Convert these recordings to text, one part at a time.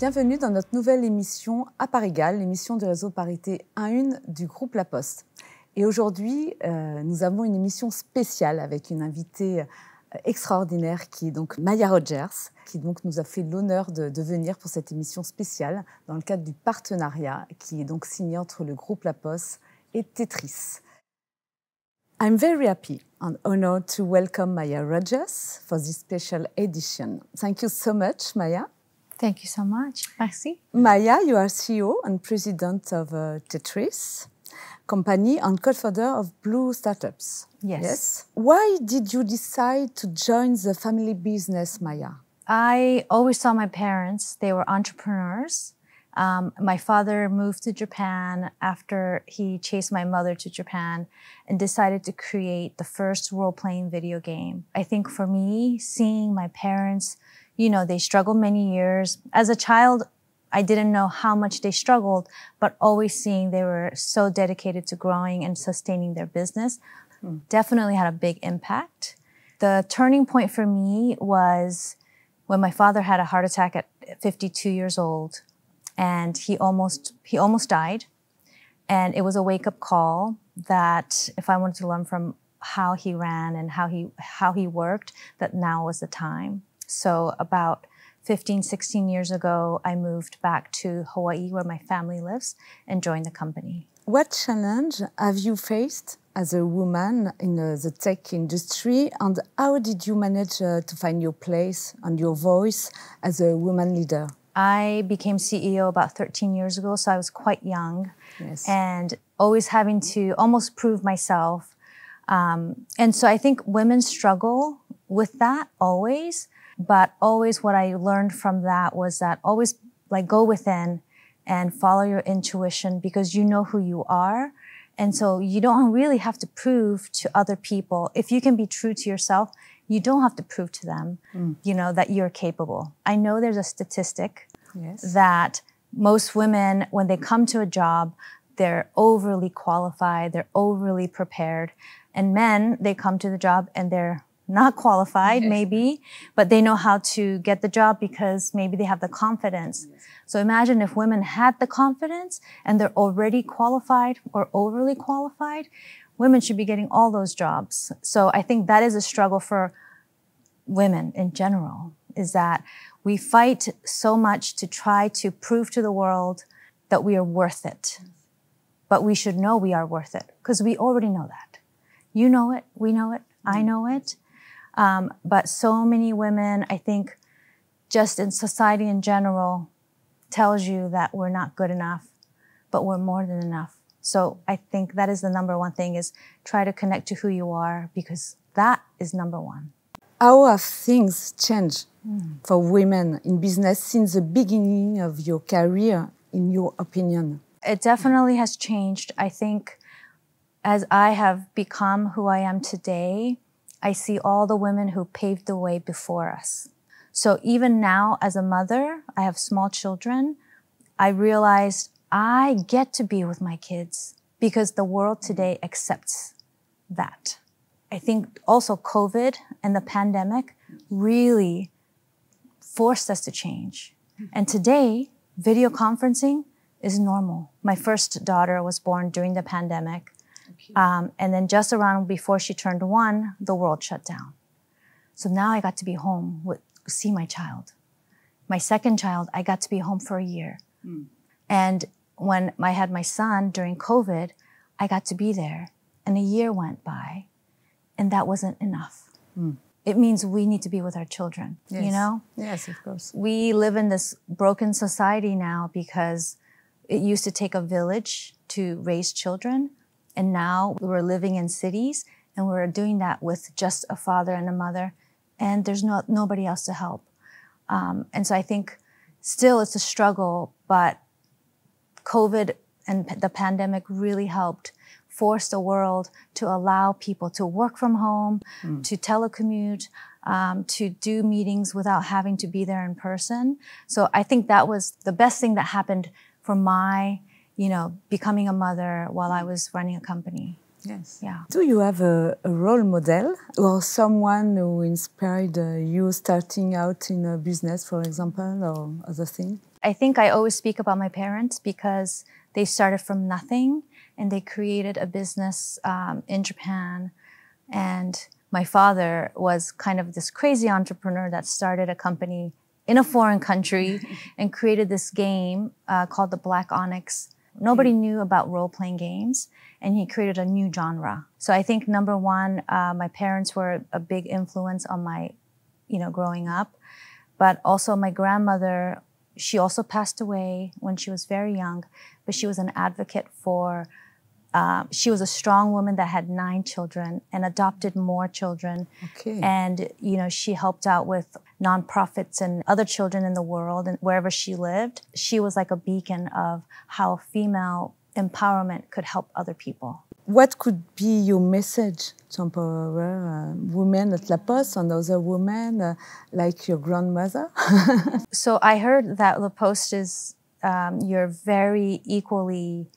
Bienvenue dans notre nouvelle émission à part égale, l'émission du réseau Parité 1-1 du groupe La Poste. Et aujourd'hui, nous avons une émission spéciale avec une invitée extraordinaire qui est donc Maya Rogers, qui donc nous a fait l'honneur de venir pour cette émission spéciale dans le cadre du partenariat qui est donc signé entre le groupe La Poste et Tetris. I'm very happy and honored to welcome Maya Rogers for this special edition. Thank you so much, Maya. Thank you so much. Merci. Maya, you are CEO and president of Tetris company and co-founder of Blue Startups. Yes. Why did you decide to join the family business, Maya? I always saw my parents. They were entrepreneurs. My father moved to Japan after he chased my mother to Japan and decided to create the first role-playing video game. I think for me, seeing my parents, you know, they struggled many years. As a child, I didn't know how much they struggled, but always seeing they were so dedicated to growing and sustaining their business definitely had a big impact. The turning point for me was when my father had a heart attack at 52 years old, and he almost died. And it was a wake-up call that if I wanted to learn from how he ran and how he worked, that now was the time. So about 15, 16 years ago, I moved back to Hawaii, where my family lives, and joined the company. What challenge have you faced as a woman in the tech industry, and how did you manage to find your place and your voice as a woman leader? I became CEO about 13 years ago, so I was quite young. Yes. And always having to almost prove myself. And so I think women struggle with that always. But always what I learned from that was that always like go within and follow your intuition because you know who you are. And so you don't really have to prove to other people. If you can be true to yourself, you don't have to prove to them, you know, that you're capable. I know there's a statistic that most women, when they come to a job, they're overly qualified, they're overly prepared. And men, they come to the job and they're not qualified, maybe, but they know how to get the job because maybe they have the confidence. So imagine if women had the confidence and they're already qualified or overly qualified, women should be getting all those jobs. So I think that is a struggle for women in general, is that we fight so much to try to prove to the world that we are worth it. But we should know we are worth it because we already know that. You know it, we know it, I know it. But so many women, I think, just in society in general, tells you that we're not good enough, but we're more than enough. So I think that is the number one thing, is try to connect to who you are, because that is number one. How have things changed for women in business since the beginning of your career, in your opinion? It definitely has changed. I think as I have become who I am today, I see all the women who paved the way before us. So even now, as a mother, I have small children, I realized I get to be with my kids because the world today accepts that. I think also COVID and the pandemic really forced us to change. And today, video conferencing is normal. My first daughter was born during the pandemic. And then just around before she turned 1, the world shut down. So now I got to be home see my child. My second child, I got to be home for a year. And when I had my son during COVID, I got to be there. And a year went by, and that wasn't enough. It means we need to be with our children, you know? Yes, of course. We live in this broken society now because it used to take a village to raise children. And now we're living in cities and we're doing that with just a father and a mother, and there's nobody else to help. And so I think still it's a struggle, but COVID and the pandemic really helped force the world to allow people to work from home, to telecommute, to do meetings without having to be there in person. So I think that was the best thing that happened for my, you know, becoming a mother while I was running a company. Yes. Yeah. Do you have a role model or someone who inspired you starting out in a business, for example, or other thing? I think I always speak about my parents because they started from nothing and they created a business in Japan. And my father was kind of this crazy entrepreneur that started a company in a foreign country and created this game called the Black Onyx. Nobody knew about role-playing games, and he created a new genre. So I think number one, my parents were a big influence on my, growing up. But also my grandmother, she also passed away when she was very young, but she was an advocate for, she was a strong woman that had 9 children and adopted more children. Okay. And, she helped out with nonprofits and other children in the world and wherever she lived. She was like a beacon of how female empowerment could help other people. What could be your message to empower women at La Poste and other women like your grandmother? So I heard that La Poste is, you're very equally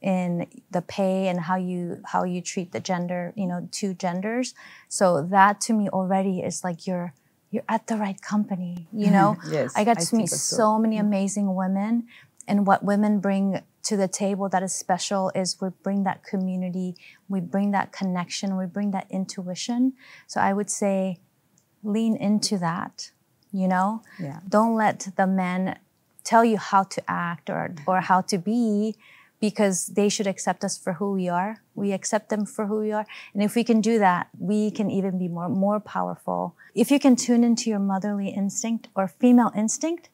in the pay and how you treat the gender, 2 genders. So that to me already is like you're at the right company, Yes, I got to meet so many amazing women, and what women bring to the table that is special is we bring that community, we bring that connection, we bring that intuition. So I would say lean into that, Yeah. Don't let the men tell you how to act or how to be, because they should accept us for who we are. We accept them for who we are. And if we can do that, we can even be more powerful. If you can tune into your motherly instinct or female instinct,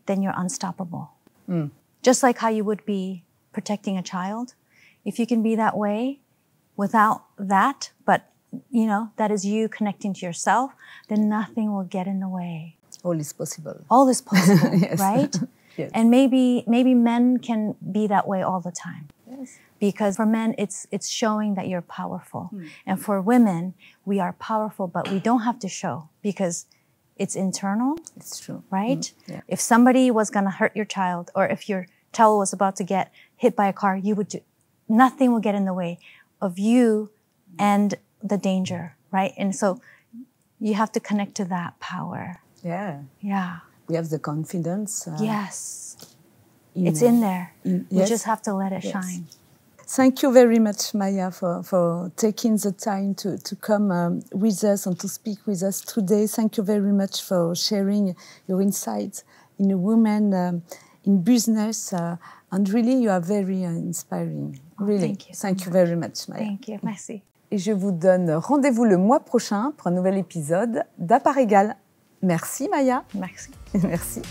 then you're unstoppable. Mm. Just like how you would be protecting a child. If you can be that way without that, but that is you connecting to yourself, then nothing will get in the way. All is possible. All is possible, Yes. right? Yes. And maybe men can be that way all the time. Yes. Because for men, it's showing that you're powerful. And for women, we are powerful, but we don't have to show because it's internal. It's true. Right? Yeah. If somebody was going to hurt your child, or if your child was about to get hit by a car, nothing will get in the way of you and the danger, right? And so you have to connect to that power. Yeah. Yeah. We have the confidence. Yes. It's in there. Yes. You just have to let it Yes. shine. Thank you very much, Maya, for taking the time to come with us and to speak with us today. Thank you very much for sharing your insights in a woman in business. And really, you are very inspiring. Really. Thank you very much, Maya. Thank you. Merci. Et je vous donne rendez-vous le mois prochain pour un nouvel épisode d'À part égale. Merci, Maya. Merci. Merci.